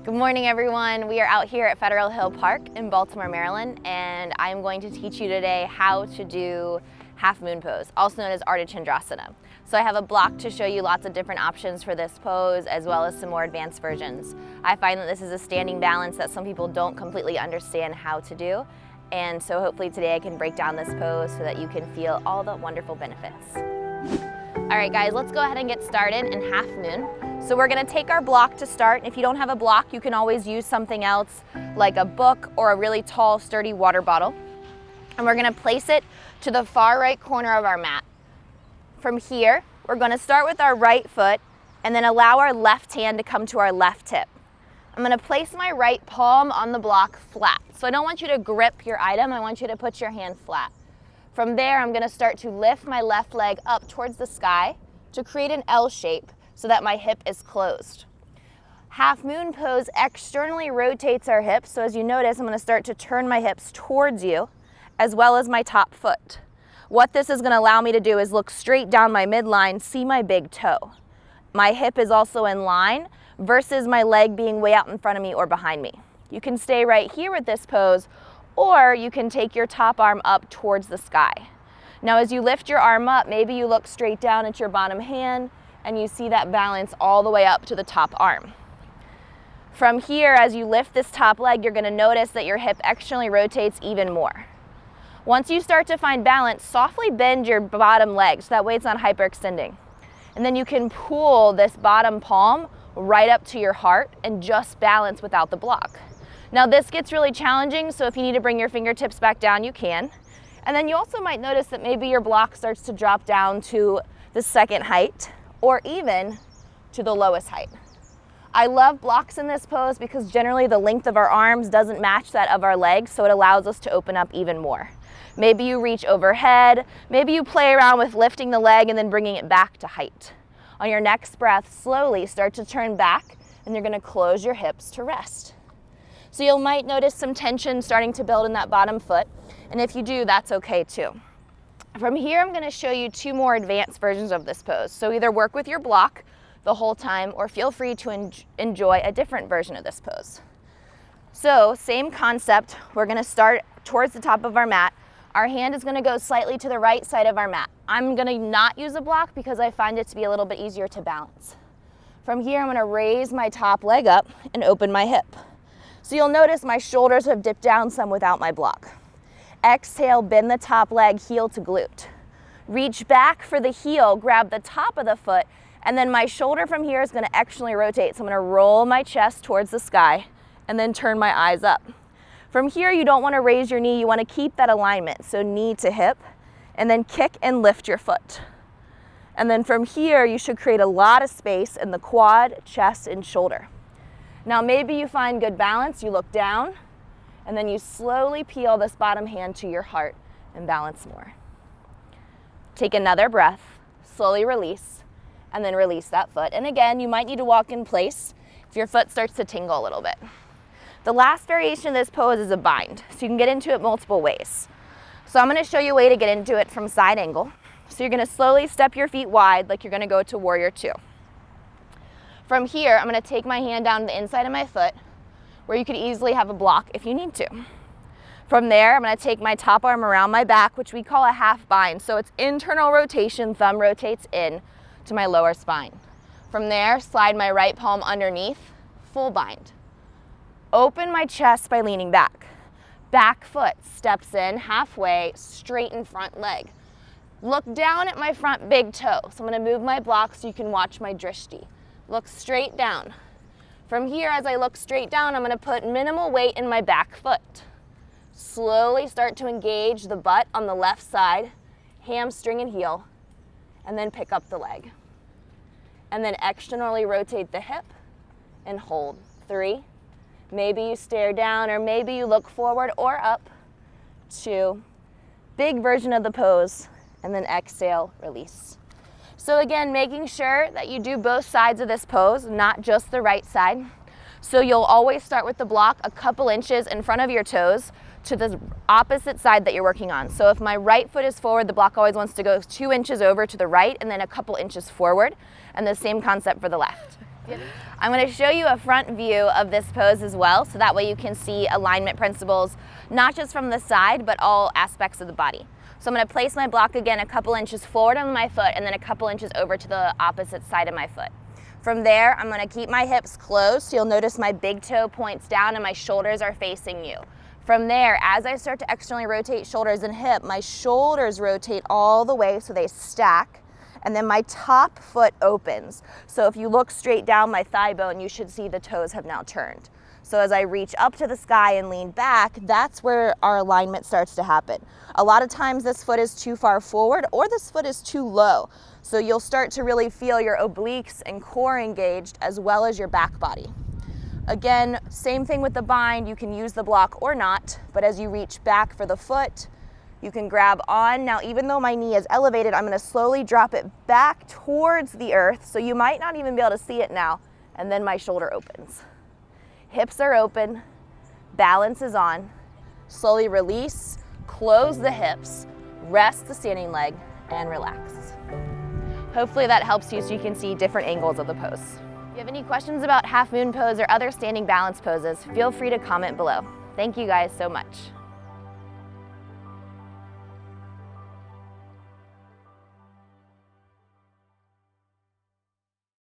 Good morning, everyone. We are out here at Federal Hill Park in Baltimore, Maryland, and I'm going to teach you today how to do half moon pose, also known as Ardha Chandrasana. So I have a block to show you lots of different options for this pose, as well as some more advanced versions. I find that this is a standing balance that some people don't completely understand how to do, and so hopefully today I can break down this pose so that you can feel all the wonderful benefits. All right, guys, let's go ahead and get started in half moon. So we're gonna take our block to start. If you don't have a block, you can always use something else like a book or a really tall, sturdy water bottle. And we're gonna place it to the far right corner of our mat. From here, we're gonna start with our right foot and then allow our left hand to come to our left hip. I'm gonna place my right palm on the block flat. So I don't want you to grip your item, I want you to put your hand flat. From there, I'm gonna start to lift my left leg up towards the sky to create an L shape so that my hip is closed. Half moon pose externally rotates our hips, so as you notice, I'm gonna start to turn my hips towards you, as well as my top foot. What this is gonna allow me to do is look straight down my midline, see my big toe. My hip is also in line versus my leg being way out in front of me or behind me. You can stay right here with this pose, or you can take your top arm up towards the sky. Now as you lift your arm up, maybe you look straight down at your bottom hand and you see that balance all the way up to the top arm. From here, as you lift this top leg, you're gonna notice that your hip externally rotates even more. Once you start to find balance, softly bend your bottom leg so that way it's not hyperextending. And then you can pull this bottom palm right up to your heart and just balance without the block. Now this gets really challenging, so if you need to bring your fingertips back down, you can. And then you also might notice that maybe your block starts to drop down to the second height or even to the lowest height. I love blocks in this pose because generally the length of our arms doesn't match that of our legs, so it allows us to open up even more. Maybe you reach overhead, maybe you play around with lifting the leg and then bringing it back to height. On your next breath, slowly start to turn back and you're gonna close your hips to rest. So you might notice some tension starting to build in that bottom foot, and if you do, that's okay too. From here, I'm gonna show you two more advanced versions of this pose. So either work with your block the whole time or feel free to enjoy a different version of this pose. So same concept, we're gonna start towards the top of our mat. Our hand is gonna go slightly to the right side of our mat. I'm gonna not use a block because I find it to be a little bit easier to balance. From here, I'm gonna raise my top leg up and open my hip. So you'll notice my shoulders have dipped down some without my block. Exhale, bend the top leg, heel to glute. Reach back for the heel, grab the top of the foot, and then my shoulder from here is gonna externally rotate. So I'm gonna roll my chest towards the sky and then turn my eyes up. From here, you don't wanna raise your knee, you wanna keep that alignment. So knee to hip, and then kick and lift your foot. And then from here, you should create a lot of space in the quad, chest, and shoulder. Now maybe you find good balance, you look down, and then you slowly peel this bottom hand to your heart and balance more. Take another breath, slowly release, and then release that foot. And again, you might need to walk in place if your foot starts to tingle a little bit. The last variation of this pose is a bind, so you can get into it multiple ways. So I'm gonna show you a way to get into it from side angle. So you're gonna slowly step your feet wide like you're gonna go to warrior two. From here, I'm gonna take my hand down the inside of my foot, where you could easily have a block if you need to. From there, I'm gonna take my top arm around my back, which we call a half bind. So it's internal rotation, thumb rotates in to my lower spine. From there, slide my right palm underneath, full bind. Open my chest by leaning back. Back foot steps in halfway, straighten front leg. Look down at my front big toe. So I'm gonna move my block so you can watch my drishti. Look straight down. From here, as I look straight down, I'm gonna put minimal weight in my back foot. Slowly start to engage the butt on the left side, hamstring and heel, and then pick up the leg. And then externally rotate the hip and hold. 3, maybe you stare down or maybe you look forward or up. 2, big version of the pose, and then exhale, release. So again, making sure that you do both sides of this pose, not just the right side. So you'll always start with the block a couple inches in front of your toes to the opposite side that you're working on. So if my right foot is forward, the block always wants to go 2 inches over to the right and then a couple inches forward, and the same concept for the left. I'm going to show you a front view of this pose as well, so that way you can see alignment principles, not just from the side, but all aspects of the body. So I'm going to place my block again a couple inches forward on my foot and then a couple inches over to the opposite side of my foot. From there, I'm going to keep my hips closed, so you'll notice my big toe points down and my shoulders are facing you. From there, as I start to externally rotate shoulders and hip, my shoulders rotate all the way so they stack, and then my top foot opens. So if you look straight down my thigh bone, you should see the toes have now turned. So as I reach up to the sky and lean back, that's where our alignment starts to happen. A lot of times this foot is too far forward or this foot is too low. So you'll start to really feel your obliques and core engaged as well as your back body. Again, same thing with the bind, you can use the block or not, but as you reach back for the foot, you can grab on. Now, even though my knee is elevated, I'm gonna slowly drop it back towards the earth, so you might not even be able to see it now, and then my shoulder opens. Hips are open, balance is on, slowly release, close the hips, rest the standing leg, and relax. Hopefully that helps you so you can see different angles of the pose. If you have any questions about half moon pose or other standing balance poses, feel free to comment below. Thank you guys so much.